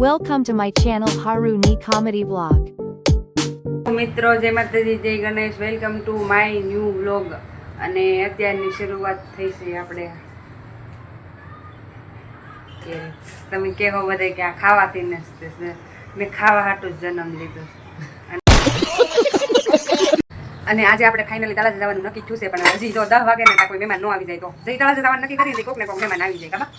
Welcome to my channel Haruni Comedy Vlog. મિત્રો જય માતાજી જય Ganesh welcome to my new vlog અને અત્યારની શરૂઆત થઈ છે આપણે કે તમે કહો બધા કે આ ખાવાથી નસતે મેં ખાવા હાટું જ જન્મ લીધો અને આજે આપણે ફાઇનલી તળાજા જવાનું નક્કી થયું છે પણ હજી જો 10 વાગે ને કોઈ મહેમાન ન આવી જાય તો જઈ તળાજા જવાનું નક્કી કરી કોક ને કોક મહેમાન આવી જાય ખબર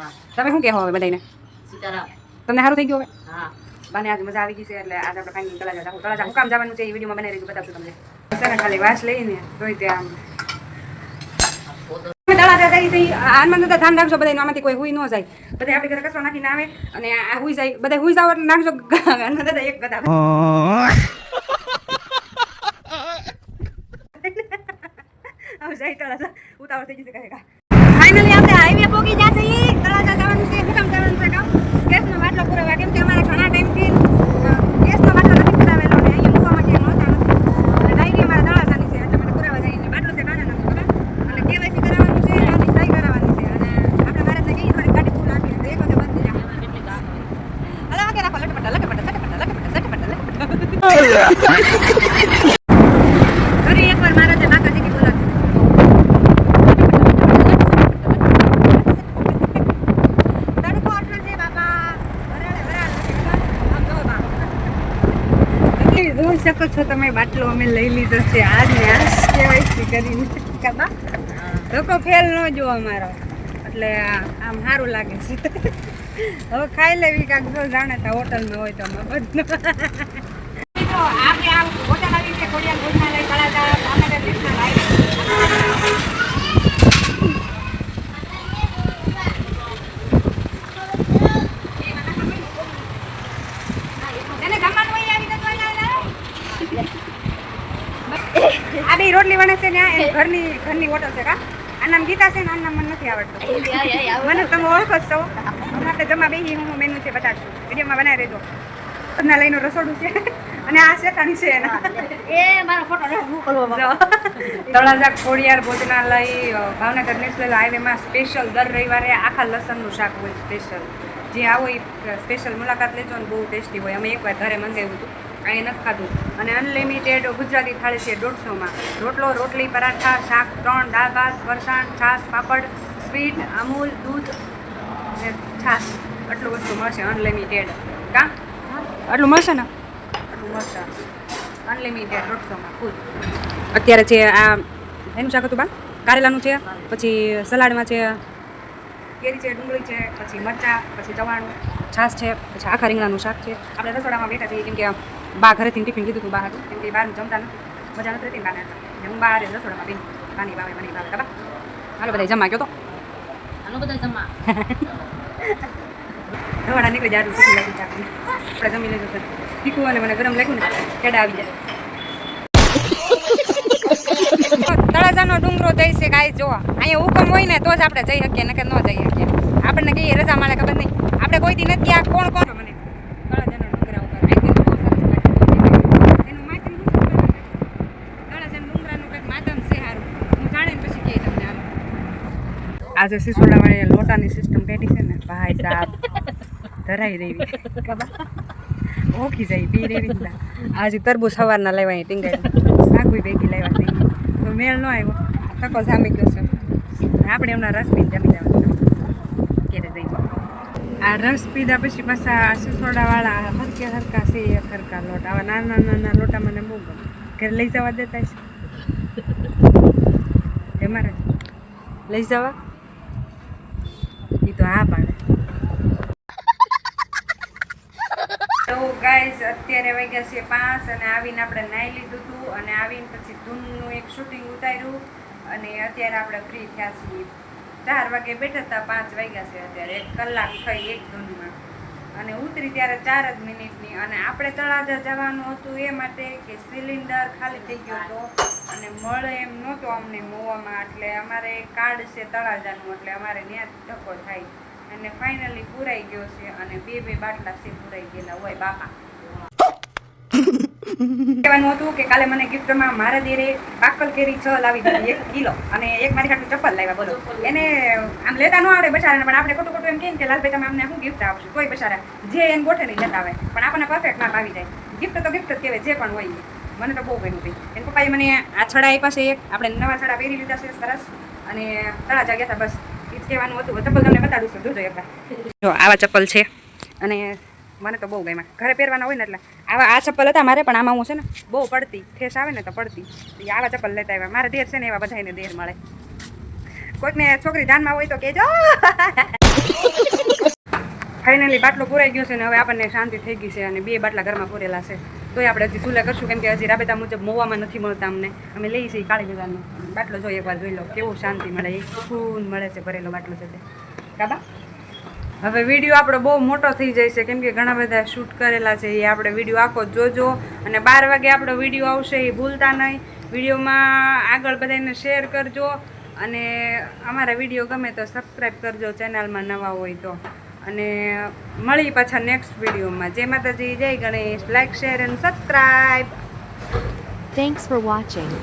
હા તમે શું કહો હવે બધાને સીતારામ તમને સારું થઈ ગયું હવે હા બાને આજે મજા આવી ગઈ છે એટલે આજે આપણે ફાઇનલ તળાજા જાવું તળાજા હું કામ જવાનું છે એ વિડીયોમાં બનાવી રહીશું બતાવશું તમને સને ખાલી વાસ લઈને તોય ત્યાં તળાજા જઈ જઈ આનંદ ધ્યાન રાખજો બધા આમાંથી કોઈ હુઈ ન જાય બધા આપણી ઘરે કચરો નાખીને આવે અને આ હુઈ જાય બધા હુઈ જાવ એટલે નાખજો આનંદ દાદા એક ગદા હવે જઈ તળાજા ઉતાવળ થઈ ગઈ છે કહે ફાઇનલી આપણે હાઈવે પહોંચી ગયા છીએ તળાજા જવાનું છે શું કામ જવાનું છે કામ ગેસનો બાટલો પુરાવા કેમ કે અમારે ઘણા ટાઈમથી ગેસનો બાટલો નથી પુરાવેલો ને અહીંયા મૂકવામાં ક્યાંય મળતા નથી એટલે ડાયરી અમારે તળાજાની છે એટલે મને પુરાવા જઈને બાટલો છે કાના નથી ખબર અને કેવાયસી કરાવવાનું છે આની સહી કરાવવાની છે અને આપણે ભારતને કઈ થોડી ગાડી ફૂલ આપી તો એક વખત બંધ થઈ જાય હલો વાગે રાખો લટપટા ફરી એકવાર મારા છે માતાજી કી બોલાવી જોઈ શકો છો તમે બાટલો અમે લઈ લીધો છે આજ ને આજ કેવાયસી કરીને કદા ધોકો ફેલ ન જો અમારો એટલે આમ સારું લાગે છે હવે ખાઈ લેવી કાંક જો જાણે તો હોટલમાં હોય તો બધું આપણે આ હોટલ આવી છે ખોડિયાર ભોજનાલય તળાજા ભાવનગર નેશનલ હાઈવે આ બે રોટલી વણે છે ને ઘરની હોટલ છે કા આ નામ ગીતા છે ને આ નામ મને નથી આવડતું મને તમે ઓળખો છો આપણે જમા બેહી હું મેનુ છે બતાડશું વિડીયોમાં બનાવી રહેજો ના લઈને રસોડું છે અને આ શેતાણી છે એના એ મારો ફોટો મોકલવો તળાજા ખોડિયાર ભોજનાલય ભાવનગર નેશનલ હાઈવેમાં સ્પેશિયલ દર રવિવારે આખા લસણનું શાક હોય સ્પેશિયલ જે આવો એ સ્પેશિયલ મુલાકાત લેજો ને બહુ ટેસ્ટી હોય અમે એકવાર ઘરે મંગાવ્યું હતું અહીં નથી ખાધું અને અનલિમિટેડ ગુજરાતી થાળી છે 150માં રોટલો રોટલી પરાઠા શાક 3 દાળ ભાત ફરસાણ છાશ પાપડ સ્વીટ અમૂલ દૂધ અને છાશ આટલું વસ્તુ મળશે અનલિમિટેડ કાં આટલું મળશે ને આટલું મળશે અનલિમિટેડ 150માં ફૂલ અત્યારે છે આ એનું શાક હતું બા કારેલાનું છે પછી સલાડમાં છે કેરી છે ડુંગળી છે પછી મરચાં પછી ચવાણું છાશ છે પછી આખા રીંગણાનું શાક છે આપણે રસોડામાં બેઠા છીએ કેમ કે બા ઘરેથી ટિફિન લીધું હતું બહાર કેમ કે બહાર જમતા નથી મજા નથી રહેતી બાને હું બહાર રસોડામાં બેન પાણી ભાવે મને ભાવે ખબર હાલો બધા જમા ગયો તો આનો બધા જમા રવાડા નીકળી જાય તીખું લાગી જાય આપણે જમી લેજો તીખું અને મને ગરમ લાગ્યું ને કેડા આવી જાય તળાજાનો ડુંગરો જઈ છે ગાય જોવા અહીંયા હુકમ હોય ને તો જ આપણે જઈ શકીએ નકર ન જઈ શકીએ આપણને કહીએ રજા મળે ખબર નહીં આપણે કોઈ દી નથી આ કોણ કોણ મને તળાજાનો ડુંગરા ઉપર એનું માધ્યમ તળાજાના ડુંગરાનું કંઈક માધ્યમ છે સારું હું જાણીને પછી કહી તમને હાલો આજે સિસોડાવાળી લોટાની સિસ્ટમ કાઢી છે ને ભાઈ સાહેબ ધરાઈ દેવી ખબર ઓખી જાય પી દેવી આજે તરબૂચ સવારના લેવાય ટીંગાઈ શાકુઈ ભેગી લેવા થઈ તો મેળ ન આવ્યો તકો જામી ગયો છે આપણે એમના રસ પીને જમી જવાનું ક્યારે જઈ આ રસ પીધા પછી પાછા સિસોડાવાળા હરકે હરકા છે એક હરકા લોટ આવા નાના નાના લોટા મને બહુ ગમે ઘરે લઈ જવા દેતા છે મારે લઈ જવા એ તો હા પાડે તો ગાઈઝ અત્યારે વાગ્યા છે 5 અને આવીને આપણે નાહી લીધું હતું અને આવીને પછી ધૂનનું એક શૂટિંગ ઉતાર્યું અને અત્યારે આપણે ફ્રી થયા છીએ 4 વાગે બેઠા હતા 5 વાગ્યા છે અત્યારે 1 કલાક થઈ એક ધૂનમાં અને ઉતરી ત્યારે 4 જ મિનિટની અને આપણે તળાજા જવાનું હતું એ માટે કે સિલિન્ડર ખાલી થઈ ગયો હતો અને મળે એમ નહોતો અમને મોવામાં એટલે અમારે કાર્ડ છે તળાજાનું એટલે અમારે ત્યાં ધક્કો થાય અને ફાઇનલી પૂરાઈ ગયો છે અને બે બાટલા છે પૂરાઈ ગયેલા હોય બાપા કહેવાનું હતું કે કાલે મને ગિફ્ટમાં મારા દેરે આકલ કેરી 6 લાવી દીધી 1 કિલો અને એક મારી હાટુ ચપ્પલ લાવ્યા બોલો એને આમ લેતા ન આવડે બચારાને પણ આપણે ખોટું એમ કહીએ કે લાલભાઈ તમે અમને શું ગિફ્ટ આપશો કોઈ બચારા જે એને ગોઠે નહીં લેતા આવે પણ આપણને પરફેક્ટ માર્ક આવી જાય ગિફ્ટ તો ગિફ્ટ જ કહેવાય જે પણ હોય મને તો બહુ ગમ્યું ભાઈ એને પપ્પાએ મને આ છડા આપ્યા છે એક આપણે નવા છડા પહેરી લીધા છે સરસ અને તળાજા ગયા હતા બસ એ જ કહેવાનું હતું ચપ્પલ તમને બતાડું છું જોજો એકવાર જો આવા ચપ્પલ છે અને મને તો બહુ ગમ્યા ઘરે પહેરવાના હોય ને એટલે આ ચપ્પલ હતા મારે પણ આમાં હું છે ને બહુ પડતી ઠેસ આવે ને તો પડતી આવા ચપ્પલ લેતા આવ્યા મારા દેર છે ને એવા બધાને દેર મળે કોઈકને છોકરી ધ્યાનમાં હોય તો કહેજો ફાઇનલી બાટલો પૂરાઈ ગયો છે ને હવે આપણને શાંતિ થઈ ગઈ છે અને 2 બાટલા ઘરમાં પૂરેલા છે તોય આપણે હજી સુલે કરશું કેમ કે હજી રાબેતા મુજબ મોવામાં નથી મળતા અમને અમે લઈએ છીએ કાળી બજારનો બાટલો જો એકવાર જોઈ લો કેવું શાંતિ મળે એક ખૂન મળે છે ભરેલો બાટલો છે તે કાબા હવે વિડીયો આપણો બહુ મોટો થઈ જાય છે કેમ કે ઘણા બધા શૂટ કરેલા છે એ આપણે વિડીયો આખો જોજો અને 12 વાગે આપણો વિડીયો આવશે એ ભૂલતા નહીં વિડીયોમાં આગળ બધાને શેર કરજો અને અમારા વિડીયો ગમે તો સબસ્ક્રાઈબ કરજો ચેનલમાં નવા હોય તો અને મળી પાછા નેક્સ્ટ વિડીયોમાં જય માતાજી જય Ganesh like share and subscribe Thanks for watching.